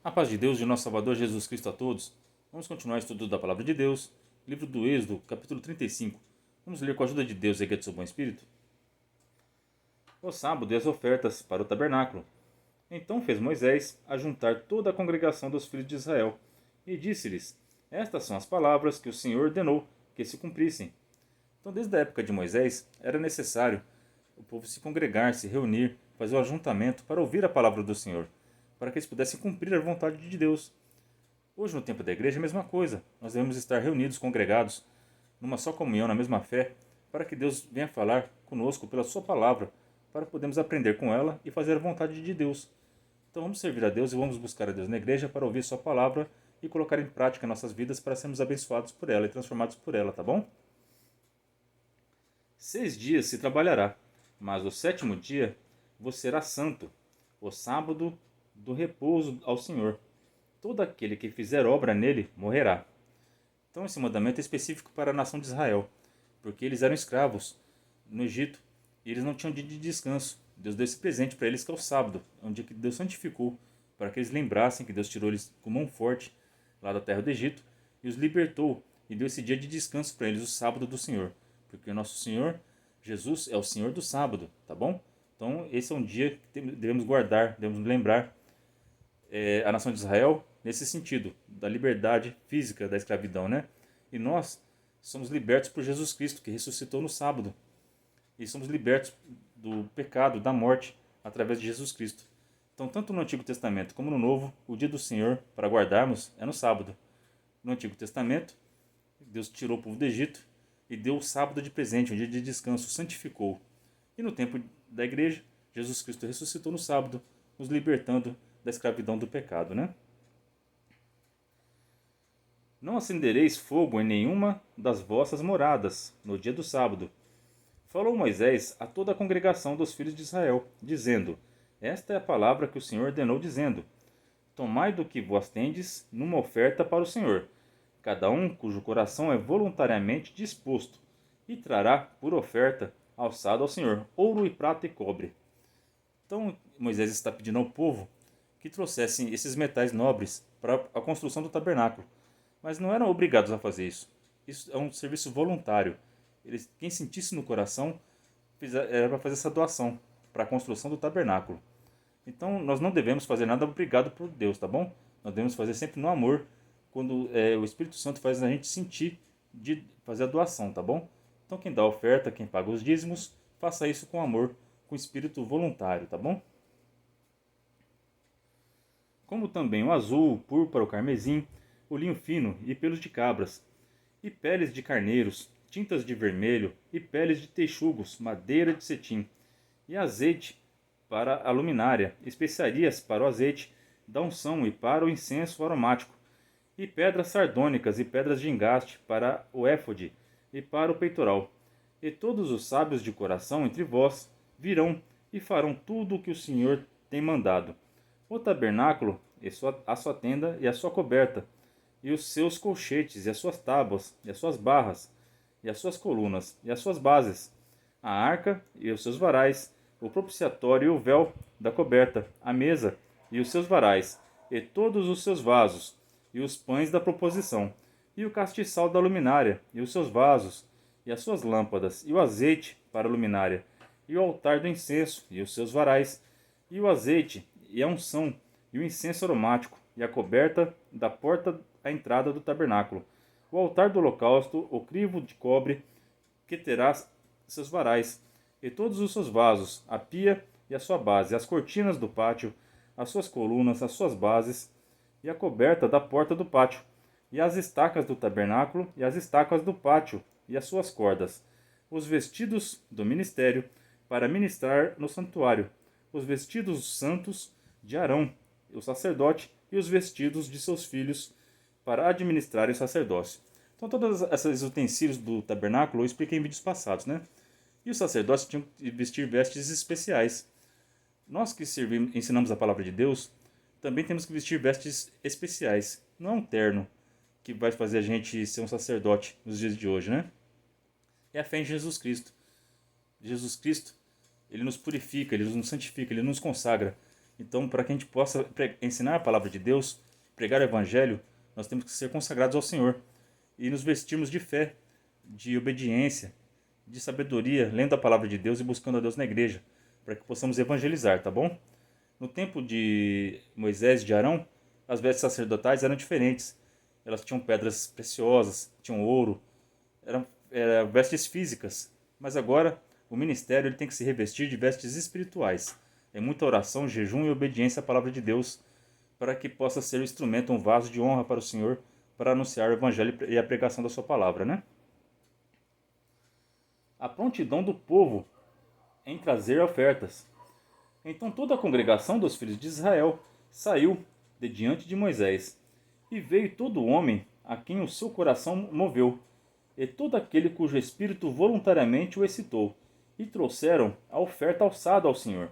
A paz de Deus, de nosso Salvador Jesus Cristo a todos. Vamos continuar o estudo da Palavra de Deus, livro do Êxodo, capítulo 35. Vamos ler com a ajuda de Deus e a guia do seu bom espírito. O sábado e as ofertas para o tabernáculo. Então fez Moisés ajuntar toda a congregação dos filhos de Israel, e disse-lhes: Estas são as palavras que o Senhor ordenou que se cumprissem. Então, desde a época de Moisés, era necessário o povo se congregar, se reunir, fazer o ajuntamento para ouvir a palavra do Senhor, para que eles pudessem cumprir a vontade de Deus. Hoje, no tempo da igreja, é a mesma coisa. Nós devemos estar reunidos, congregados, numa só comunhão, na mesma fé, para que Deus venha falar conosco pela sua palavra, para podermos aprender com ela e fazer a vontade de Deus. Então vamos servir a Deus e vamos buscar a Deus na igreja para ouvir sua palavra e colocar em prática nossas vidas para sermos abençoados por ela e transformados por ela, tá bom? 6 dias se trabalhará, mas o sétimo dia vos será santo, o sábado do repouso ao Senhor. Todo aquele que fizer obra nele morrerá. Então esse mandamento é específico para a nação de Israel, porque eles eram escravos no Egito e eles não tinham dia de descanso. Deus deu esse presente para eles que é o sábado, é um dia que Deus santificou, para que eles lembrassem que Deus tirou eles com mão forte lá da terra do Egito e os libertou e deu esse dia de descanso para eles, o sábado do Senhor, porque o nosso Senhor Jesus é o Senhor do sábado, tá bom? Então esse é um dia que devemos guardar, devemos lembrar a nação de Israel nesse sentido, da liberdade física da escravidão, né? E nós somos libertos por Jesus Cristo, que ressuscitou no sábado. E somos libertos do pecado, da morte, através de Jesus Cristo. Então, tanto no Antigo Testamento como no Novo, o dia do Senhor, para guardarmos, é no sábado. No Antigo Testamento, Deus tirou o povo do Egito e deu o sábado de presente, um dia de descanso, santificou. E no tempo da igreja, Jesus Cristo ressuscitou no sábado, nos libertando da escravidão do pecado, né? Não acendereis fogo em nenhuma das vossas moradas no dia do sábado. Falou Moisés a toda a congregação dos filhos de Israel, dizendo: Esta é a palavra que o Senhor ordenou, dizendo: Tomai do que vos tendes numa oferta para o Senhor, cada um cujo coração é voluntariamente disposto, e trará por oferta alçado ao Senhor ouro e prata e cobre. Então Moisés está pedindo ao povo que trouxessem esses metais nobres para a construção do tabernáculo, mas não eram obrigados a fazer isso. Isso é um serviço voluntário. Quem sentisse no coração era para fazer essa doação para a construção do tabernáculo. Então nós não devemos fazer nada obrigado por Deus, tá bom? Nós devemos fazer sempre no amor, quando o Espírito Santo faz a gente sentir de fazer a doação, tá bom? Então quem dá a oferta, quem paga os dízimos, faça isso com amor, com espírito voluntário, tá bom? Como também o azul, o púrpura, o carmesim, o linho fino e pelos de cabras, e peles de carneiros, tintas de vermelho e peles de texugos, madeira de cetim, e azeite para a luminária, especiarias para o azeite da unção e para o incenso aromático, e pedras sardônicas e pedras de engaste para o éfode e para o peitoral. E todos os sábios de coração entre vós virão e farão tudo o que o Senhor tem mandado. O tabernáculo, a sua tenda e a sua coberta, e os seus colchetes, e as suas tábuas, e as suas barras, e as suas colunas, e as suas bases, a arca e os seus varais, o propiciatório e o véu da coberta, a mesa e os seus varais, e todos os seus vasos, e os pães da proposição, e o castiçal da luminária, e os seus vasos, e as suas lâmpadas, e o azeite para a luminária, e o altar do incenso, e os seus varais, e o azeite, e a unção, e o incenso aromático, e a coberta da porta à entrada do tabernáculo, o altar do holocausto, o crivo de cobre, que terá seus varais, e todos os seus vasos, a pia e a sua base, as cortinas do pátio, as suas colunas, as suas bases, e a coberta da porta do pátio, e as estacas do tabernáculo, e as estacas do pátio, e as suas cordas, os vestidos do ministério, para ministrar no santuário, os vestidos santos de Arão, o sacerdote, e os vestidos de seus filhos, para administrarem o sacerdócio. Então, todos esses utensílios do tabernáculo eu expliquei em vídeos passados, né? E os sacerdotes tinham que vestir vestes especiais. Nós que ensinamos a palavra de Deus, também temos que vestir vestes especiais. Não é um terno que vai fazer a gente ser um sacerdote nos dias de hoje, né? É a fé em Jesus Cristo. Jesus Cristo, ele nos purifica, ele nos santifica, ele nos consagra. Então, para que a gente possa ensinar a palavra de Deus, pregar o evangelho, nós temos que ser consagrados ao Senhor e nos vestirmos de fé, de obediência, de sabedoria, lendo a palavra de Deus e buscando a Deus na igreja, para que possamos evangelizar, tá bom? No tempo de Moisés e de Arão, as vestes sacerdotais eram diferentes. Elas tinham pedras preciosas, tinham ouro, eram vestes físicas. Mas agora o ministério ele tem que se revestir de vestes espirituais. É muita oração, jejum e obediência à palavra de Deus, para que possa ser um instrumento, um vaso de honra para o Senhor, para anunciar o evangelho e a pregação da sua palavra, né? A prontidão do povo em trazer ofertas. Então toda a congregação dos filhos de Israel saiu de diante de Moisés, e veio todo homem a quem o seu coração moveu, e todo aquele cujo espírito voluntariamente o excitou, e trouxeram a oferta alçada ao Senhor,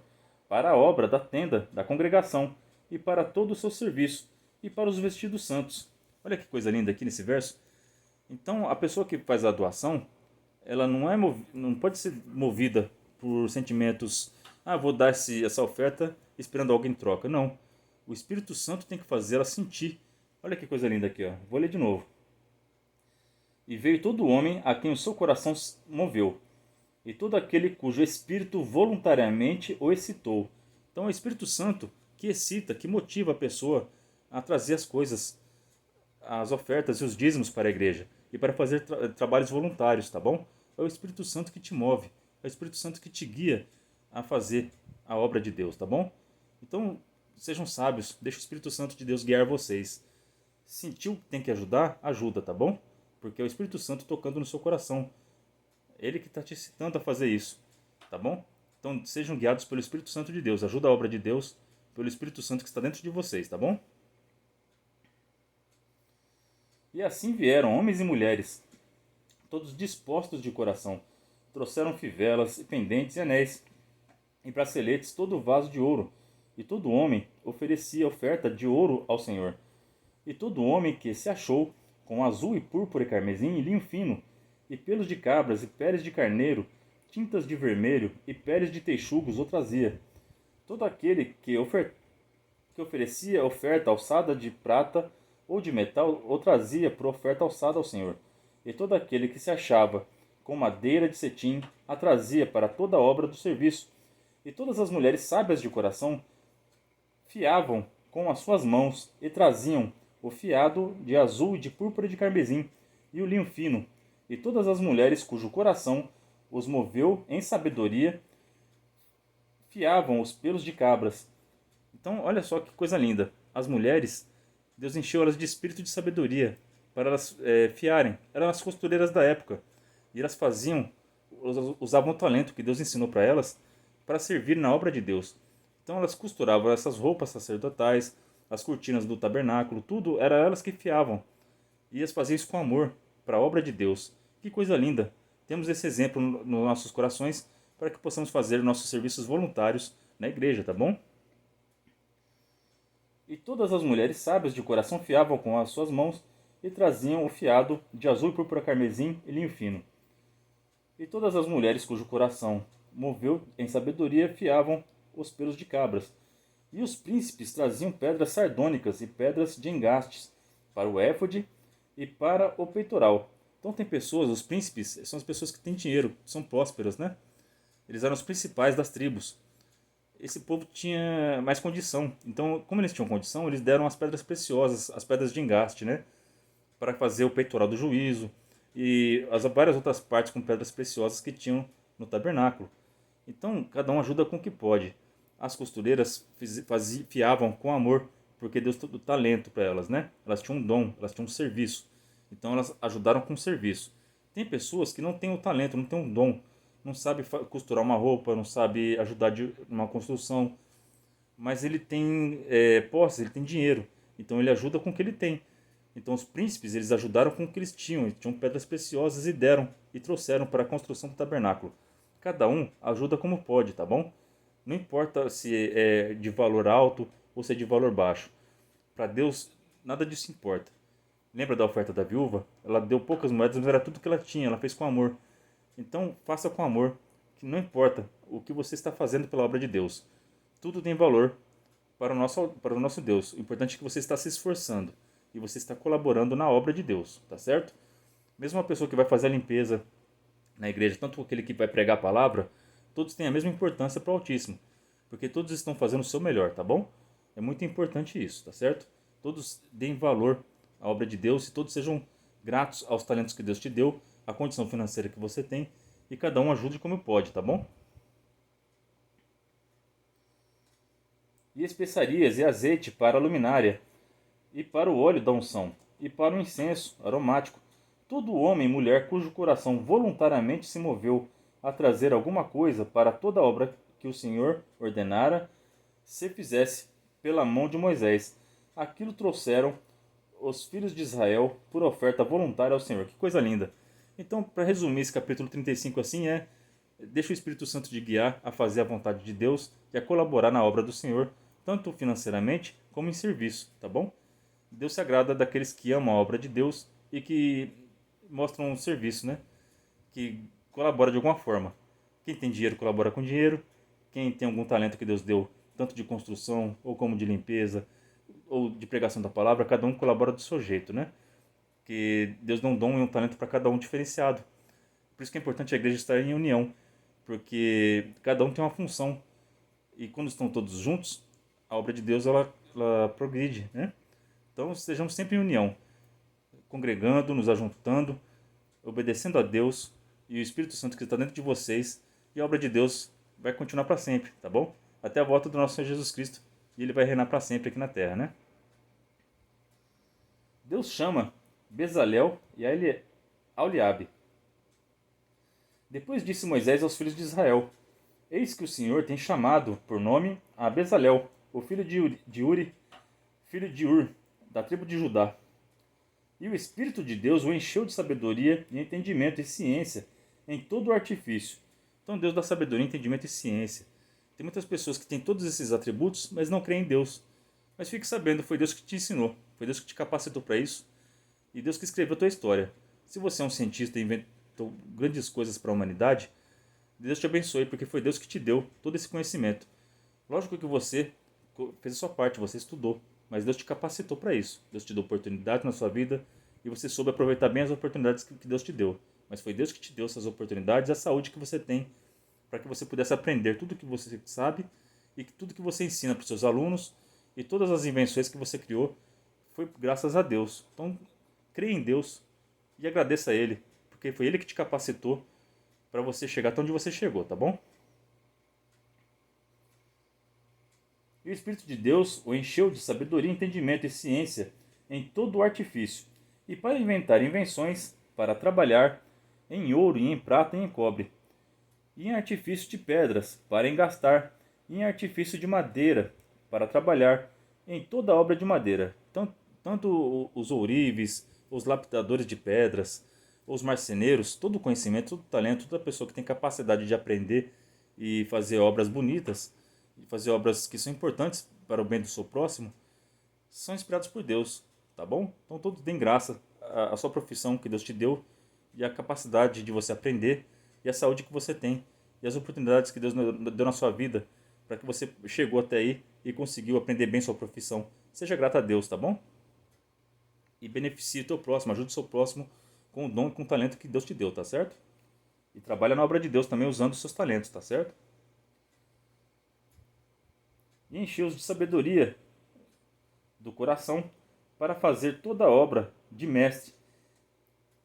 para a obra da tenda da congregação, e para todo o seu serviço, e para os vestidos santos. Olha que coisa linda aqui nesse verso. Então a pessoa que faz a doação, ela não pode ser movida por sentimentos, vou dar essa oferta esperando alguém em troca. Não. O Espírito Santo tem que fazer ela sentir. Olha que coisa linda aqui, ó. Vou ler de novo. E veio todo homem a quem o seu coração moveu, e todo aquele cujo espírito voluntariamente o excitou. Então é o Espírito Santo que excita, que motiva a pessoa a trazer as coisas, as ofertas e os dízimos para a igreja e para fazer trabalhos voluntários, tá bom? É o Espírito Santo que te move, é o Espírito Santo que te guia a fazer a obra de Deus, tá bom? Então, sejam sábios, deixe o Espírito Santo de Deus guiar vocês. Sentiu que tem que ajudar? Ajuda, tá bom? Porque é o Espírito Santo tocando no seu coração. Ele que está te excitando a fazer isso, tá bom? Então, sejam guiados pelo Espírito Santo de Deus. Ajuda a obra de Deus pelo Espírito Santo que está dentro de vocês, tá bom? E assim vieram homens e mulheres, todos dispostos de coração. Trouxeram fivelas, e pendentes e anéis, e braceletes, todo vaso de ouro. E todo homem oferecia oferta de ouro ao Senhor. E todo homem que se achou com azul e púrpura e carmesim e linho fino, e pelos de cabras e peles de carneiro, tintas de vermelho e peles de texugos o trazia. Todo aquele que oferecia oferta alçada de prata ou de metal o trazia por oferta alçada ao Senhor. E todo aquele que se achava com madeira de cetim a trazia para toda a obra do serviço. E todas as mulheres sábias de coração fiavam com as suas mãos e traziam o fiado de azul e de púrpura e de carmesim e o linho fino. E todas as mulheres cujo coração os moveu em sabedoria fiavam os pelos de cabras. Então, olha só que coisa linda. As mulheres, Deus encheu elas de espírito de sabedoria para elas fiarem. Eram as costureiras da época. E elas usavam o talento que Deus ensinou para elas para servir na obra de Deus. Então elas costuravam essas roupas sacerdotais, as cortinas do tabernáculo, tudo era elas que fiavam. E elas faziam isso com amor para a obra de Deus. Que coisa linda. Temos esse exemplo nos nossos corações para que possamos fazer nossos serviços voluntários na igreja, tá bom? E todas as mulheres sábias de coração fiavam com as suas mãos e traziam o fiado de azul e púrpura carmesim e linho fino. E todas as mulheres cujo coração moveu em sabedoria fiavam os pelos de cabras. E os príncipes traziam pedras sardônicas e pedras de engastes para o éfode e para o peitoral. Então tem pessoas, os príncipes são as pessoas que têm dinheiro, são prósperas, né? Eles eram os principais das tribos. Esse povo tinha mais condição. Então, como eles tinham condição, eles deram as pedras preciosas, as pedras de engaste, né? Para fazer o peitoral do juízo e as várias outras partes com pedras preciosas que tinham no tabernáculo. Então, cada um ajuda com o que pode. As costureiras fiavam com amor, porque Deus deu talento para elas, né? Elas tinham um dom, elas tinham um serviço. Então, elas ajudaram com o serviço. Tem pessoas que não têm o talento, não têm um dom, não sabe costurar uma roupa, não sabe ajudar numa construção, mas ele tem posse, ele tem dinheiro, então ele ajuda com o que ele tem. Então os príncipes, eles ajudaram com o que eles tinham pedras preciosas e deram e trouxeram para a construção do tabernáculo. Cada um ajuda como pode, tá bom? Não importa se é de valor alto ou se é de valor baixo. Para Deus, nada disso importa. Lembra da oferta da viúva? Ela deu poucas moedas, mas era tudo que ela tinha, ela fez com amor. Então, faça com amor, que não importa o que você está fazendo pela obra de Deus. Tudo tem valor. para o nosso Deus. O importante é que você está se esforçando e você está colaborando na obra de Deus, tá certo? Mesmo uma pessoa que vai fazer a limpeza na igreja, tanto aquele que vai pregar a palavra, todos têm a mesma importância para o Altíssimo, porque todos estão fazendo o seu melhor, tá bom? É muito importante isso, tá certo? Todos deem valor à obra de Deus e todos sejam gratos aos talentos que Deus te deu, à condição financeira que você tem, e cada um ajude como pode, tá bom? E especiarias e azeite para a luminária, e para o óleo da unção, e para o incenso aromático. Todo homem e mulher cujo coração voluntariamente se moveu a trazer alguma coisa para toda a obra que o Senhor ordenara se fizesse pela mão de Moisés. Aquilo trouxeram os filhos de Israel por oferta voluntária ao Senhor. Que coisa linda! Então, para resumir esse capítulo 35 assim, deixa o Espírito Santo te guiar a fazer a vontade de Deus e a colaborar na obra do Senhor, tanto financeiramente como em serviço, tá bom? Deus se agrada daqueles que amam a obra de Deus e que mostram um serviço, né? Que colabora de alguma forma. Quem tem dinheiro colabora com dinheiro, quem tem algum talento que Deus deu, tanto de construção ou como de limpeza ou de pregação da palavra, cada um colabora do seu jeito, né? Que Deus dá um dom e um talento para cada um diferenciado. Por isso que é importante a igreja estar em união, porque cada um tem uma função e quando estão todos juntos, a obra de Deus ela progride, né? Então estejamos sempre em união, congregando, nos ajuntando, obedecendo a Deus e o Espírito Santo que está dentro de vocês, e a obra de Deus vai continuar para sempre, tá bom? Até a volta do nosso Senhor Jesus Cristo, e ele vai reinar para sempre aqui na terra, né? Deus chama Bezalel e Aholiabe. Depois disse Moisés aos filhos de Israel: Eis que o Senhor tem chamado por nome a Bezalel, o filho de Uri, filho de Ur, da tribo de Judá. E o Espírito de Deus o encheu de sabedoria e entendimento e ciência em todo o artifício. Então Deus dá sabedoria, entendimento e ciência. Tem muitas pessoas que têm todos esses atributos, mas não creem em Deus. Mas fique sabendo, foi Deus que te ensinou, foi Deus que te capacitou para isso, e Deus que escreveu a tua história. Se você é um cientista e inventou grandes coisas para a humanidade, Deus te abençoe, porque foi Deus que te deu todo esse conhecimento. Lógico que você fez a sua parte, você estudou, mas Deus te capacitou para isso. Deus te deu oportunidades na sua vida e você soube aproveitar bem as oportunidades que Deus te deu. Mas foi Deus que te deu essas oportunidades e a saúde que você tem para que você pudesse aprender tudo que você sabe e tudo que você ensina para os seus alunos e todas as invenções que você criou foi graças a Deus. Então, creia em Deus e agradeça a Ele, porque foi Ele que te capacitou para você chegar até onde você chegou, tá bom? E o Espírito de Deus o encheu de sabedoria, entendimento e ciência em todo o artifício, e para inventar invenções, para trabalhar em ouro e em prata e em cobre, e em artifício de pedras, para engastar, e em artifício de madeira, para trabalhar em toda obra de madeira. Então, tanto os ourives, os lapidadores de pedras, os marceneiros, todo o conhecimento, todo o talento, toda pessoa que tem capacidade de aprender e fazer obras bonitas, e fazer obras que são importantes para o bem do seu próximo, são inspirados por Deus, tá bom? Então todos deem graça à sua profissão que Deus te deu e a capacidade de você aprender e a saúde que você tem e as oportunidades que Deus deu na sua vida para que você chegou até aí e conseguiu aprender bem sua profissão. Seja grato a Deus, tá bom? E beneficie o teu próximo, ajude o seu próximo com o dom e com o talento que Deus te deu, tá certo? E trabalha na obra de Deus também usando os seus talentos, tá certo? E enche-os de sabedoria do coração para fazer toda obra de mestre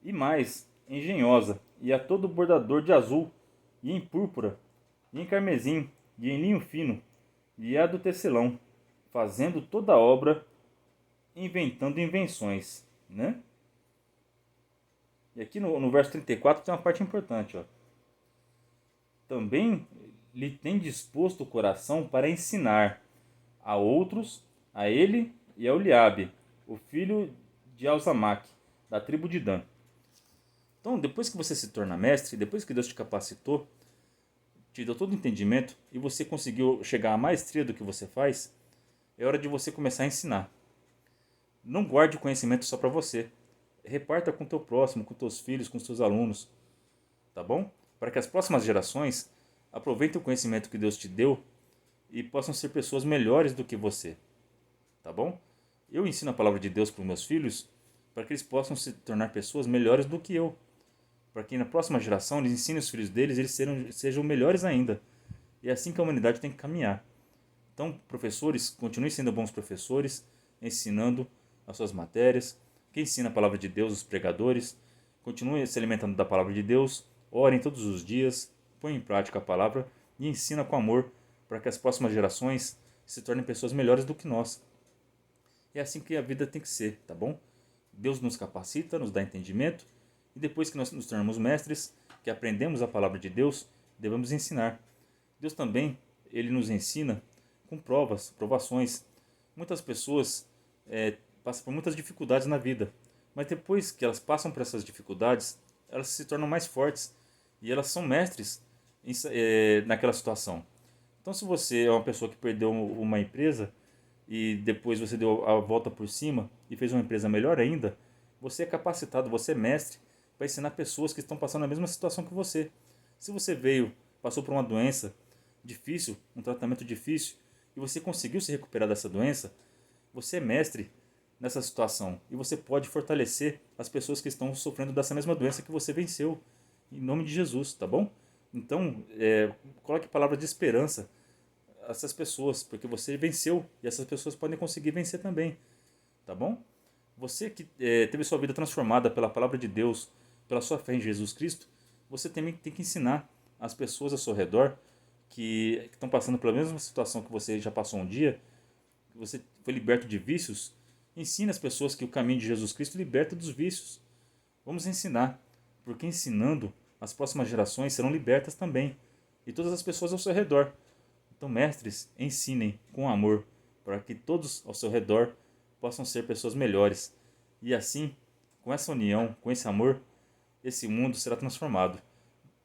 e mais engenhosa, e a todo bordador de azul, e em púrpura, e em carmesim, e em linho fino, e a do tecelão, fazendo toda obra, inventando invenções, né? E aqui no verso 34 tem uma parte importante, ó. Também lhe tem disposto o coração para ensinar a outros, a ele e a Eliabe, o filho de Alzamaque, da tribo de Dan. Então, depois que você se torna mestre, depois que Deus te capacitou, te deu todo o entendimento e você conseguiu chegar à maestria do que você faz, é hora de você começar a ensinar. Não guarde o conhecimento só para você. Reparta com o teu próximo, com teus filhos, com os teus alunos, tá bom? Para que as próximas gerações aproveitem o conhecimento que Deus te deu e possam ser pessoas melhores do que você, tá bom? Eu ensino a palavra de Deus para os meus filhos para que eles possam se tornar pessoas melhores do que eu, para que na próxima geração eles ensinem os filhos deles, eles sejam melhores ainda. E é assim que a humanidade tem que caminhar. Então, professores, continuem sendo bons professores, ensinando as suas matérias. Quem ensina a palavra de Deus, os pregadores, continuem se alimentando da palavra de Deus, orem todos os dias, põem em prática a palavra e ensina com amor para que as próximas gerações se tornem pessoas melhores do que nós. É assim que a vida tem que ser, tá bom? Deus nos capacita, nos dá entendimento, e depois que nós nos tornamos mestres, que aprendemos a palavra de Deus, devemos ensinar. Deus também, ele nos ensina com provas, provações. Muitas pessoas passam por muitas dificuldades na vida, mas depois que elas passam por essas dificuldades, elas se tornam mais fortes e elas são mestres naquela situação. Então, se você é uma pessoa que perdeu uma empresa e depois você deu a volta por cima e fez uma empresa melhor ainda, você é capacitado, você é mestre para ensinar pessoas que estão passando a mesma situação que você. Se você passou por uma doença difícil, um tratamento difícil, e você conseguiu se recuperar dessa doença, você é mestre nessa situação e você pode fortalecer as pessoas que estão sofrendo dessa mesma doença que você venceu, em nome de Jesus, tá bom? Então, coloque palavras de esperança a essas pessoas, porque você venceu e essas pessoas podem conseguir vencer também, tá bom? Você que teve sua vida transformada pela palavra de Deus, pela sua fé em Jesus Cristo, você também tem que ensinar as pessoas ao seu redor que estão passando pela mesma situação que você já passou um dia, que você foi liberto de vícios. Ensine as pessoas que o caminho de Jesus Cristo liberta dos vícios. Vamos ensinar, porque ensinando, as próximas gerações serão libertas também, e todas as pessoas ao seu redor. Então, mestres, ensinem com amor, para que todos ao seu redor possam ser pessoas melhores. E assim, com essa união, com esse amor, esse mundo será transformado.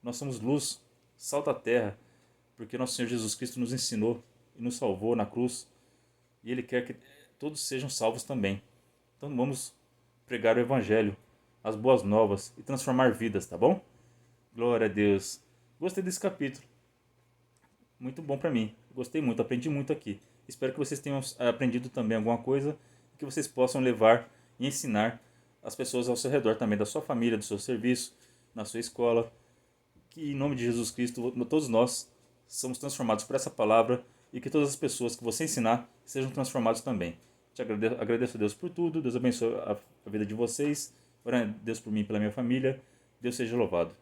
Nós somos luz, sal da terra, porque nosso Senhor Jesus Cristo nos ensinou e nos salvou na cruz, e Ele quer que todos sejam salvos também. Então vamos pregar o Evangelho, as boas novas e transformar vidas, tá bom? Glória a Deus. Gostei desse capítulo. Muito bom para mim. Gostei muito, aprendi muito aqui. Espero que vocês tenham aprendido também alguma coisa e que vocês possam levar e ensinar as pessoas ao seu redor também, da sua família, do seu serviço, na sua escola. Que em nome de Jesus Cristo, todos nós somos transformados por essa palavra e que todas as pessoas que você ensinar sejam transformados também. Te agradeço a Deus por tudo, Deus abençoe a vida de vocês, ore a Deus por mim e pela minha família, Deus seja louvado.